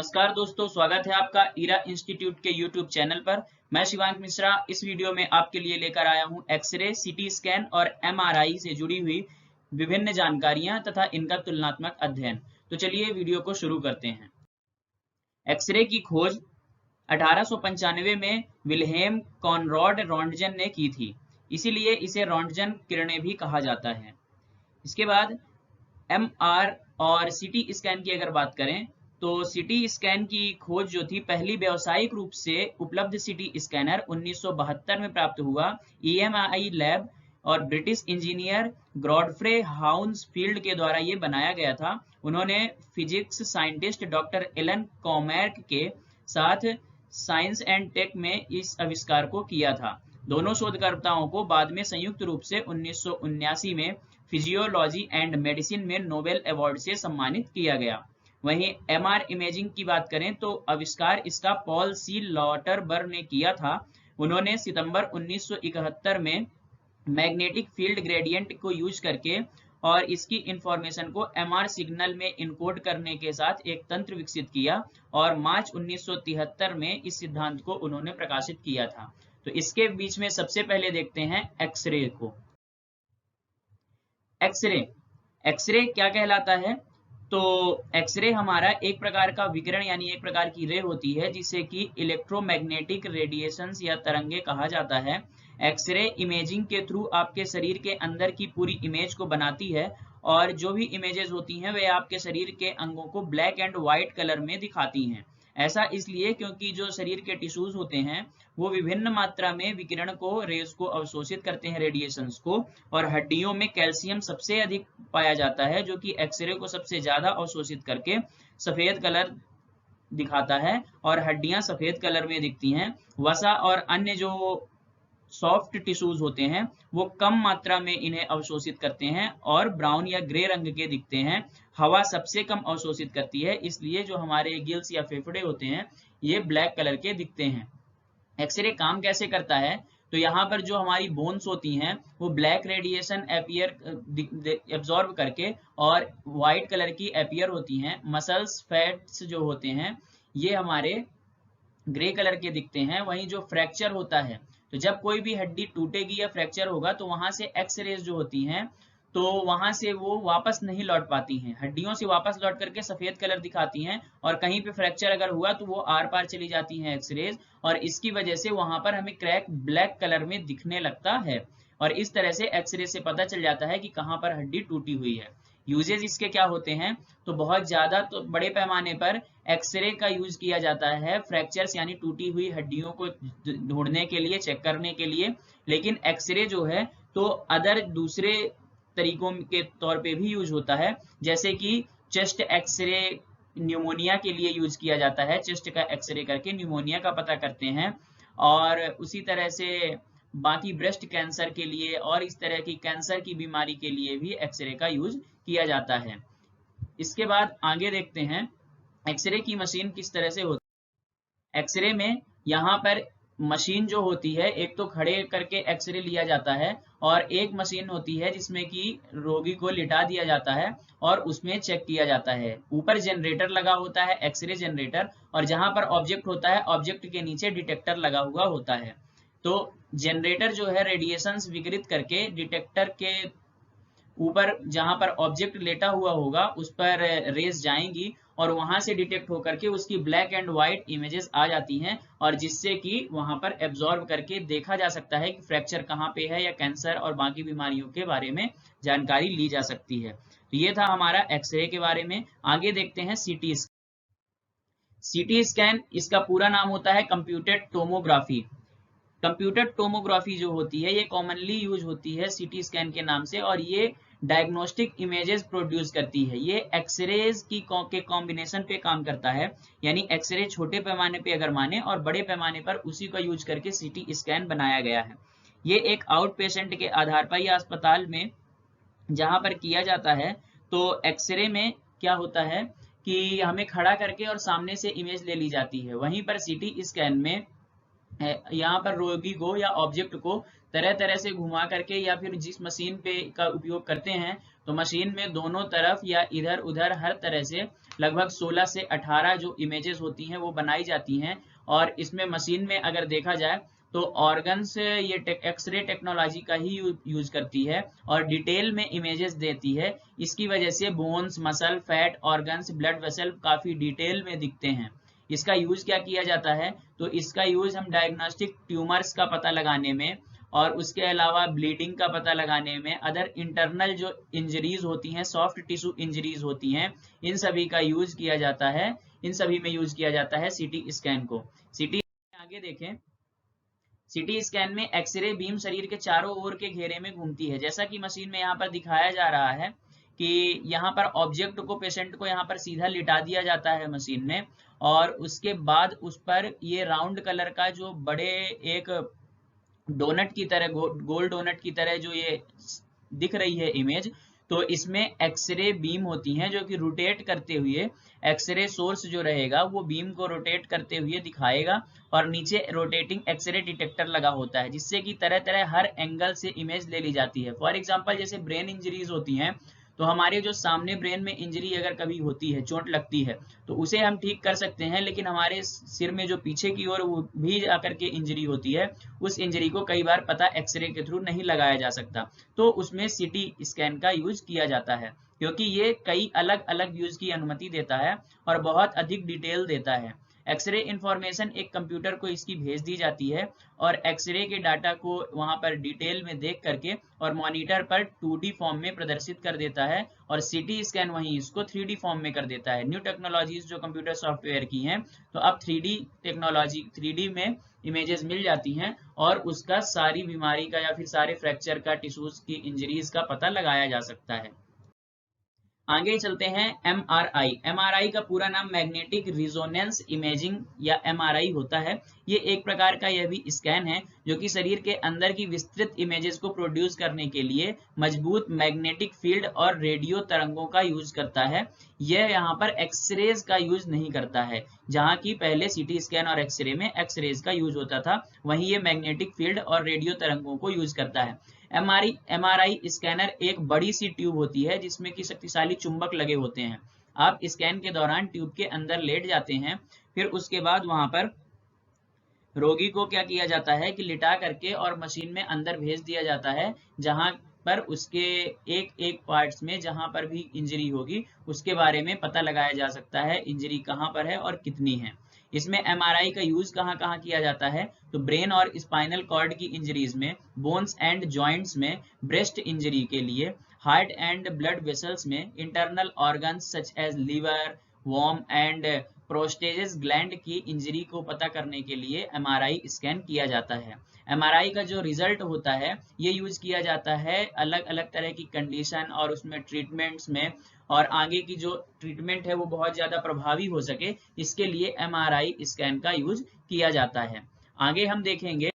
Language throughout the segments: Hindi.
नमस्कार दोस्तों, स्वागत है आपका ईरा इंस्टीट्यूट के यूट्यूब चैनल पर। मैं शिवांक मिश्रा इस वीडियो में आपके लिए लेकर आया हूं एक्सरे, सीटी स्कैन और एमआरआई से जुड़ी हुई विभिन्न जानकारियां तथा इनका तुलनात्मक अध्ययन। तो चलिए वीडियो को शुरू करते हैं। एक्सरे की खोज 1895 में विल्हेम कॉनरॉड रॉन्टजन ने की थी, इसीलिए इसे रॉन्टजन किरणें भी कहा जाता है। इसके बाद एमआर और सीटी स्कैन की अगर बात करें तो सीटी स्कैन की खोज जो थी, पहली व्यावसायिक रूप से उपलब्ध सीटी स्कैनर 1972 में प्राप्त हुआ। ईएमआई लैब और ब्रिटिश इंजीनियर गॉडफ्रे हाउंसफील्ड के द्वारा ये बनाया गया था। उन्होंने फिजिक्स साइंटिस्ट डॉक्टर एलन कॉमैर्क के साथ साइंस एंड टेक में इस आविष्कार को किया था। दोनों शोधकर्ताओं को बाद में संयुक्त रूप से 1979 में फिजियोलॉजी एंड मेडिसिन में नोबेल अवार्ड से सम्मानित किया गया। वहीं एमआर इमेजिंग की बात करें तो आविष्कार इसका पॉल सी लॉटरबर्ग ने किया था। उन्होंने सितंबर 1971 में मैग्नेटिक फील्ड ग्रेडियंट को यूज करके और इसकी इंफॉर्मेशन को एमआर सिग्नल में इनकोड करने के साथ एक तंत्र विकसित किया और मार्च 1973 में इस सिद्धांत को उन्होंने प्रकाशित किया था। तो इसके बीच में सबसे पहले देखते हैं एक्सरे को। एक्सरे क्या कहलाता है? तो एक्सरे हमारा एक प्रकार का विकिरण यानी एक प्रकार की रे होती है जिसे कि इलेक्ट्रोमैग्नेटिक रेडिएशंस या तरंगे कहा जाता है। एक्सरे इमेजिंग के थ्रू आपके शरीर के अंदर की पूरी इमेज को बनाती है और जो भी इमेजेस होती हैं वे आपके शरीर के अंगों को ब्लैक एंड व्हाइट कलर में दिखाती हैं। ऐसा इसलिए क्योंकि जो शरीर के टिश्यूज होते हैं वो विभिन्न मात्रा में विकिरण को, रेज को अवशोषित करते हैं, रेडिएशंस को, और हड्डियों में कैल्शियम सबसे अधिक पाया जाता है जो कि एक्सरे को सबसे ज्यादा अवशोषित करके सफेद कलर दिखाता है और हड्डियां सफेद कलर में दिखती हैं। वसा और अन्य जो सॉफ्ट टिश्यूज होते हैं वो कम मात्रा में इन्हें अवशोषित करते हैं और ब्राउन या ग्रे रंग के दिखते हैं। हवा सबसे कम अवशोषित करती है, इसलिए जो हमारे गिल्स या फेफड़े होते हैं ये ब्लैक कलर के दिखते हैं। एक्सरे काम कैसे करता है? तो यहाँ पर जो हमारी बोन्स होती हैं वो ब्लैक रेडिएशन एब्जॉर्ब करके और व्हाइट कलर की अपीयर होती हैं। मसल्स, फैट्स जो होते हैं ये हमारे ग्रे कलर के दिखते हैं। वहीं जो फ्रैक्चर होता है, तो जब कोई भी हड्डी टूटेगी या फ्रैक्चर होगा तो वहां से एक्स रेज जो होती हैं तो वहां से वो वापस नहीं लौट पाती हैं, हड्डियों से वापस लौट करके सफेद कलर दिखाती हैं और कहीं पे फ्रैक्चर अगर हुआ तो वो आर पार चली जाती हैं एक्स रेज और इसकी वजह से वहां पर हमें क्रैक ब्लैक कलर में दिखने लगता है और इस तरह से एक्सरे से पता चल जाता है कि कहाँ पर हड्डी टूटी हुई है। यूजेज इसके क्या होते हैं? तो बहुत ज्यादा तो बड़े पैमाने पर एक्सरे का यूज किया जाता है फ्रैक्चर्स यानी टूटी हुई हड्डियों को ढूंढने के लिए, चेक करने के लिए। लेकिन एक्सरे जो है तो अदर दूसरे तरीकों के तौर पे भी यूज होता है, जैसे कि चेस्ट एक्सरे न्यूमोनिया के लिए यूज किया जाता है। चेस्ट का एक्सरे करके न्यूमोनिया का पता करते हैं और उसी तरह से बाकी ब्रेस्ट कैंसर के लिए और इस तरह की कैंसर की बीमारी के लिए भी एक्सरे का यूज किया जाता है। इसके बाद आगे देखते हैं एक्सरे की मशीन किस तरह से होती है। एक्सरे में यहाँ पर मशीन जो होती है, एक तो खड़े करके एक्सरे लिया जाता है और एक मशीन होती है जिसमें कि रोगी को लिटा दिया जाता है और उसमें चेक किया जाता है। ऊपर जनरेटर लगा होता है, एक्सरे जनरेटर, और जहां पर ऑब्जेक्ट होता है ऑब्जेक्ट के नीचे डिटेक्टर लगा हुआ होता है। तो जनरेटर जो है रेडिएशंस विकिरित करके डिटेक्टर के ऊपर जहां पर ऑब्जेक्ट लेटा हुआ होगा उस पर रेज जाएंगी और वहां से डिटेक्ट होकर के उसकी ब्लैक एंड व्हाइट इमेजेस आ जाती हैं और जिससे कि वहां पर एब्जॉर्ब करके देखा जा सकता है कि फ्रैक्चर कहाँ पे है या कैंसर और बाकी बीमारियों के बारे में जानकारी ली जा सकती है। तो ये था हमारा एक्सरे के बारे में। आगे देखते हैं सीटी स्कैन। सीटी स्कैन इसका पूरा नाम होता है कंप्यूटेड टोमोग्राफी। कंप्यूटर टोमोग्राफी जो होती है ये कॉमनली यूज होती है सीटी स्कैन के नाम से और ये डायग्नोस्टिक इमेजेस प्रोड्यूस करती है। ये एक्सरेज के कॉम्बिनेशन पे काम करता है, यानी एक्सरे छोटे पैमाने पे अगर माने और बड़े पैमाने पर उसी का यूज करके सीटी स्कैन बनाया गया है। ये एक आउट पेशेंट के आधार पर या अस्पताल में जहां पर किया जाता है तो एक्सरे में क्या होता है कि हमें खड़ा करके और सामने से इमेज ले ली जाती है। वहीं पर सीटी स्कैन में यहाँ पर रोगी को या ऑब्जेक्ट को तरह तरह से घुमा करके या फिर जिस मशीन पे का उपयोग करते हैं तो मशीन में दोनों तरफ या इधर उधर हर तरह से लगभग 16 से 18 जो इमेजेस होती हैं वो बनाई जाती हैं। और इसमें मशीन में अगर देखा जाए तो ऑर्गन्स ये एक्सरे टेक्नोलॉजी का ही यूज करती है और डिटेल में इमेजेस देती है। इसकी वजह से bones, muscle, fat, organs, blood vessel काफी डिटेल में दिखते हैं। इसका यूज क्या किया जाता है, तो इसका यूज हम डायग्नोस्टिक ट्यूमर्स का पता लगाने में और उसके अलावा ब्लीडिंग का पता लगाने में, अदर इंटरनल जो इंजरीज होती हैं, सॉफ्ट टिश्यू इंजरीज होती हैं, इन सभी का यूज किया जाता है। इन सभी में यूज किया जाता है सीटी स्कैन को। सीटी आगे देखें, सीटी स्कैन में एक्सरे बीम शरीर के चारों ओर के घेरे में घूमती है। जैसा कि मशीन में यहाँ पर दिखाया जा रहा है कि यहाँ पर ऑब्जेक्ट को, पेशेंट को यहाँ पर सीधा लिटा दिया जाता है मशीन में, और उसके बाद उस पर ये राउंड कलर का जो बड़े एक डोनट की तरह, गोल डोनट की तरह जो ये दिख रही है इमेज, तो इसमें एक्सरे बीम होती हैं जो कि रोटेट करते हुए, एक्सरे सोर्स जो रहेगा वो बीम को रोटेट करते हुए दिखाएगा और नीचे रोटेटिंग एक्सरे डिटेक्टर लगा होता है, जिससे कि तरह तरह हर एंगल से इमेज ले ली जाती है। फॉर एग्जांपल जैसे ब्रेन इंजरीज होती हैं, तो हमारे जो सामने ब्रेन में इंजरी अगर कभी होती है, चोट लगती है, तो उसे हम ठीक कर सकते हैं, लेकिन हमारे सिर में जो पीछे की ओर वो भी जाकर के इंजरी होती है, उस इंजरी को कई बार पता एक्सरे के थ्रू नहीं लगाया जा सकता, तो उसमें सीटी स्कैन का यूज किया जाता है, क्योंकि ये कई अलग अलग व्यूज की अनुमति देता है और बहुत अधिक डिटेल देता है। एक्सरे इंफॉर्मेशन एक कंप्यूटर को इसकी भेज दी जाती है और एक्सरे के डाटा को वहां पर डिटेल में देख करके और मॉनिटर पर 2D फॉर्म में प्रदर्शित कर देता है, और सीटी स्कैन वहीं इसको 3D फॉर्म में कर देता है। न्यू टेक्नोलॉजीज जो कंप्यूटर सॉफ्टवेयर की हैं, तो अब 3D टेक्नोलॉजी, 3D में इमेजेस मिल जाती हैं और उसका सारी बीमारी का या फिर सारे फ्रैक्चर का, टिश्यूज की इंजरीज का पता लगाया जा सकता है। आगे चलते हैं MRI। MRI का पूरा नाम मैग्नेटिक रिजोनेंस इमेजिंग या MRI होता है। ये एक प्रकार का यह भी स्कैन है जो कि शरीर के अंदर की विस्तृत इमेजेस को प्रोड्यूस करने के लिए मजबूत मैग्नेटिक फील्ड और रेडियो तरंगों का यूज करता है। यह यहाँ पर एक्सरेज का यूज नहीं करता है, जहाँ की पहले सीटी स्कैन और एक्सरे में एक्सरेज का यूज होता था, वहीं ये मैग्नेटिक फील्ड और रेडियो तरंगों को यूज करता है। MRI स्कैनर एक बड़ी सी ट्यूब होती है जिसमें कि शक्तिशाली चुंबक लगे होते हैं। आप स्कैन के दौरान ट्यूब के अंदर लेट जाते हैं, फिर उसके बाद वहां पर रोगी को क्या किया जाता है कि लिटा करके और मशीन में अंदर भेज दिया जाता है, जहां पर उसके एक एक पार्ट्स में जहां पर भी इंजरी होगी उसके बारे में पता लगाया जा सकता है, इंजरी कहां पर है और कितनी है। इसमें MRI का यूज कहाँ कहाँ किया जाता है, तो ब्रेन और स्पाइनल कॉर्ड की इंजरीज में, बोन्स एंड जॉइंट्स में, ब्रेस्ट इंजरी के लिए, हार्ट एंड ब्लड वेसल्स में, internal organs such as liver, वॉर्म एंड प्रोस्टेजेस ग्लैंड की इंजरी को पता करने के लिए MRI स्कैन किया जाता है। MRI का जो रिजल्ट होता है ये यूज किया जाता है अलग अलग तरह की कंडीशन और उसमें ट्रीटमेंट्स में, और आगे की जो ट्रीटमेंट है वो बहुत ज्यादा प्रभावी हो सके, इसके लिए MRI स्कैन का यूज किया जाता है। आगे हम देखेंगे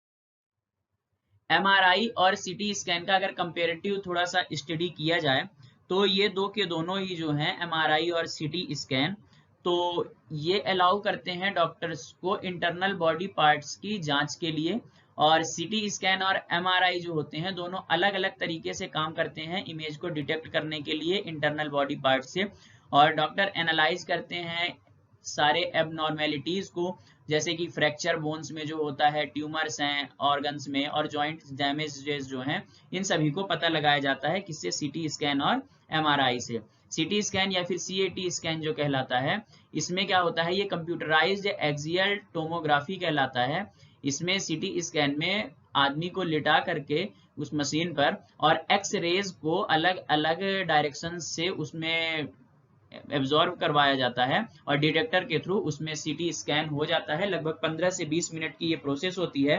MRI और सीटी स्कैन का अगर कंपेरेटिव थोड़ा सा स्टडी किया जाए, तो ये दो के दोनों ही जो हैं MRI और सीटी स्कैन, तो ये अलाउ करते हैं डॉक्टर्स को इंटरनल बॉडी पार्ट्स की जांच के लिए, और सीटी स्कैन और MRI जो होते हैं दोनों अलग अलग तरीके से काम करते हैं इमेज को डिटेक्ट करने के लिए इंटरनल बॉडी पार्ट से, और डॉक्टर एनालाइज करते हैं सारे एबनॉर्मेलिटीज को, जैसे कि फ्रैक्चर बोन्स में जो होता है, ट्यूमर्स हैं ऑर्गन्स में, और जॉइंट डैमेजेस जो हैं, इन सभी को पता लगाया जाता है किससे, सीटी स्कैन और MRI से। सीटी स्कैन या फिर CAT स्कैन जो कहलाता है, इसमें क्या होता है, ये कंप्यूटराइज्ड एक्सियल टोमोग्राफी कहलाता है। इसमें सीटी स्कैन में आदमी को लिटा करके उस मशीन पर और एक्स रेज को अलग अलग डायरेक्शन से उसमें एब्जॉर्ब करवाया जाता है और डिटेक्टर के थ्रू उसमें सीटी स्कैन हो जाता है। लगभग 15 से 20 मिनट की ये प्रोसेस होती है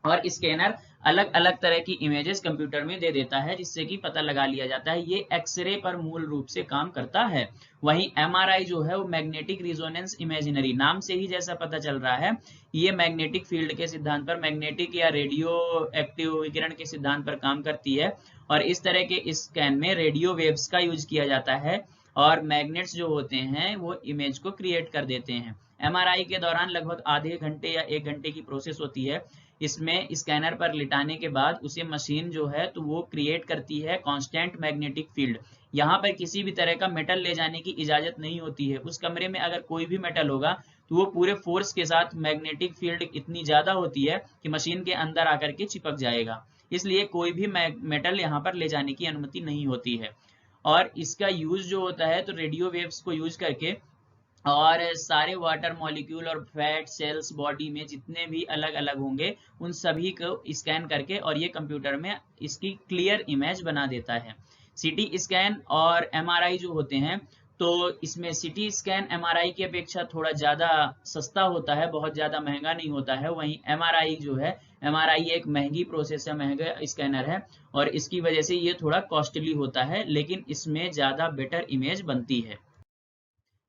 और स्कैनर अलग अलग तरह की इमेजेस कंप्यूटर में दे देता है, जिससे कि पता लगा लिया जाता है। ये एक्सरे पर मूल रूप से काम करता है। वहीं MRI जो है वो मैग्नेटिक रिजोनेंस इमेजिनरी, नाम से ही जैसा पता चल रहा है, ये मैग्नेटिक फील्ड के सिद्धांत पर, मैग्नेटिक या रेडियो एक्टिव विकिरण के सिद्धांत पर काम करती है, और इस तरह के स्कैन में रेडियो वेव्स का यूज किया जाता है और मैग्नेट्स जो होते हैं वो इमेज को क्रिएट कर देते हैं। MRI के दौरान लगभग आधे घंटे या 1 घंटे की प्रोसेस होती है। इसमें स्कैनर पर लिटाने के बाद उसे मशीन जो है तो वो क्रिएट करती है कांस्टेंट मैग्नेटिक फील्ड। यहाँ पर किसी भी तरह का मेटल ले जाने की इजाजत नहीं होती है। उस कमरे में अगर कोई भी मेटल होगा तो वो पूरे फोर्स के साथ मैग्नेटिक फील्ड इतनी ज्यादा होती है कि मशीन के अंदर आकर के चिपक जाएगा। इसलिए कोई भी मेटल यहाँ पर ले जाने की अनुमति नहीं होती है। और इसका यूज जो होता है तो रेडियो वेव्स को यूज करके और सारे वाटर मॉलिक्यूल और फैट सेल्स बॉडी में जितने भी अलग अलग होंगे उन सभी को स्कैन करके और ये कंप्यूटर में इसकी क्लियर इमेज बना देता है। सीटी स्कैन और एमआरआई जो होते हैं तो इसमें सीटी स्कैन एमआरआई की अपेक्षा थोड़ा ज्यादा सस्ता होता है, बहुत ज्यादा महंगा नहीं होता है। वहीं एमआरआई जो है, एमआरआई एक महंगी प्रोसेस है, महंगा स्कैनर है और इसकी वजह से ये थोड़ा कॉस्टली होता है, लेकिन इसमें ज्यादा बेटर इमेज बनती है।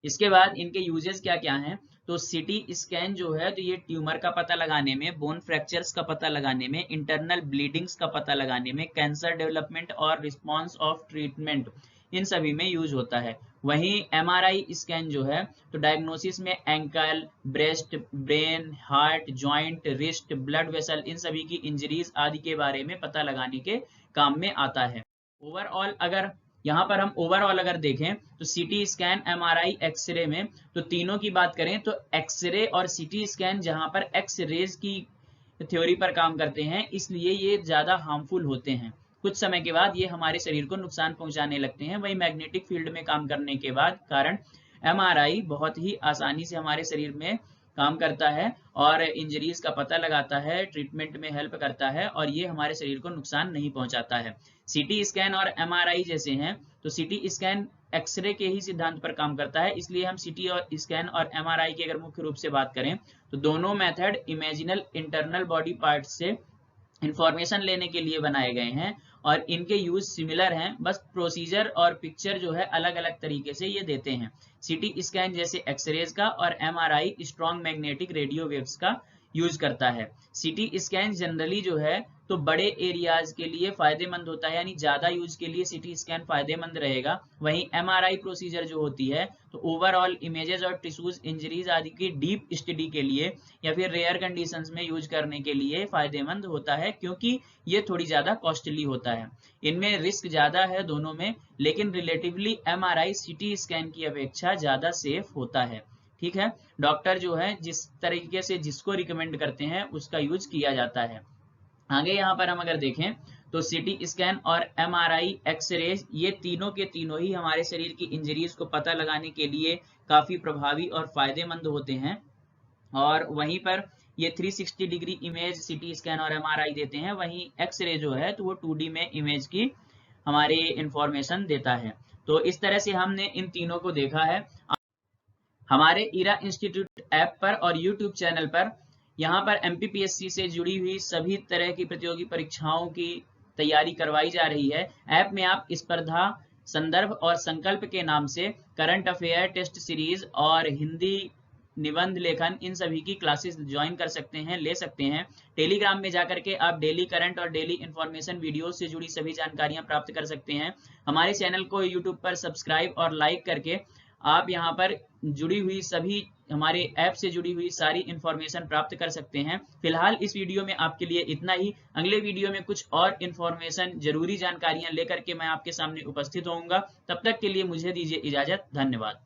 इसके बाद इनके यूजेस क्या क्या हैं, तो सीटी स्कैन जो है तो ये ट्यूमर का पता लगाने में, बोन फ्रैक्चर्स का पता लगाने में, इंटरनल ब्लीडिंग्स का पता लगाने में, कैंसर डेवलपमेंट और रिस्पांस ऑफ ट्रीटमेंट, इन सभी में यूज होता है। वहीं एमआरआई स्कैन जो है तो डायग्नोसिस में ankle, breast, brain, heart, joint, wrist, blood vessel, इन सभी की इंजरीज आदि के बारे में पता लगाने के काम में आता है। ओवरऑल अगर यहाँ पर हम ओवरऑल अगर देखें तो सीटी स्कैन, एमआरआई, एक्सरे में तो तीनों की बात करें तो एक्सरे और सीटी स्कैन जहां पर एक्स रेज की थ्योरी पर काम करते हैं इसलिए ये ज्यादा हार्मफुल होते हैं। कुछ समय के बाद ये हमारे शरीर को नुकसान पहुंचाने लगते हैं। वही मैग्नेटिक फील्ड में काम करने के बाद कारण एमआरआई बहुत ही आसानी से हमारे शरीर में काम करता है और इंजरीज का पता लगाता है, ट्रीटमेंट में हेल्प करता है और ये हमारे शरीर को नुकसान नहीं पहुंचाता है। सीटी स्कैन और एमआरआई जैसे हैं तो सीटी स्कैन एक्सरे के ही सिद्धांत पर काम करता है, इसलिए हम सीटी और स्कैन और एमआरआई की अगर मुख्य रूप से बात करें तो दोनों method imaginal internal body part से इंफॉर्मेशन लेने के लिए बनाए गए हैं और इनके यूज सिमिलर हैं, बस प्रोसीजर और पिक्चर जो है अलग अलग तरीके से ये देते हैं। सीटी स्कैन जैसे एक्सरेज का और MRI strong magnetic radio waves का यूज करता है। सीटी स्कैन जनरली जो है तो बड़े एरियाज के लिए फायदेमंद होता है, यानी ज्यादा यूज के लिए सीटी स्कैन फायदेमंद रहेगा। वहीं एमआरआई प्रोसीजर जो होती है तो ओवरऑल इमेजेस और टिश्यूज, इंजरीज आदि की डीप स्टडी के लिए या फिर रेयर कंडीशंस में यूज करने के लिए फायदेमंद होता है, क्योंकि ये थोड़ी ज्यादा कॉस्टली होता है। इनमें रिस्क ज्यादा है दोनों में, लेकिन रिलेटिवली एमआरआई सीटी स्कैन की अपेक्षा ज्यादा सेफ होता है। ठीक है, डॉक्टर जो है जिस तरीके से जिसको रिकमेंड करते हैं उसका यूज किया जाता है। आगे यहाँ पर हम अगर देखें तो सीटी स्कैन और एमआरआई, एक्सरे, ये तीनों के तीनों ही हमारे शरीर की इंजरीज को पता लगाने के लिए काफी प्रभावी और फायदेमंद होते हैं। और वहीं पर ये 360 डिग्री इमेज सीटी स्कैन और एमआरआई देते हैं, वहीं एक्सरे जो है तो वो 2D में इमेज की हमारी इंफॉर्मेशन देता है। तो इस तरह से हमने इन तीनों को देखा है। हमारे इरा इंस्टीट्यूट ऐप पर और यूट्यूब चैनल पर यहाँ पर एमपीपीएससी से जुड़ी हुई सभी तरह की प्रतियोगी परीक्षाओं की तैयारी करवाई जा रही है। ऐप में आप स्पर्धा, संदर्भ और संकल्प के नाम से करंट अफेयर, टेस्ट सीरीज और हिंदी निबंध लेखन, इन सभी की क्लासेस ज्वाइन कर सकते हैं, ले सकते हैं। टेलीग्राम में जाकर के आप डेली करंट और डेली इंफॉर्मेशन वीडियो से जुड़ी सभी जानकारियां प्राप्त कर सकते हैं। हमारे चैनल को यूट्यूब पर सब्सक्राइब और लाइक करके आप यहाँ पर जुड़ी हुई सभी हमारे ऐप से जुड़ी हुई सारी इंफॉर्मेशन प्राप्त कर सकते हैं। फिलहाल इस वीडियो में आपके लिए इतना ही। अगले वीडियो में कुछ और इंफॉर्मेशन, जरूरी जानकारियां लेकर के मैं आपके सामने उपस्थित होऊंगा। तब तक के लिए मुझे दीजिए इजाजत। धन्यवाद।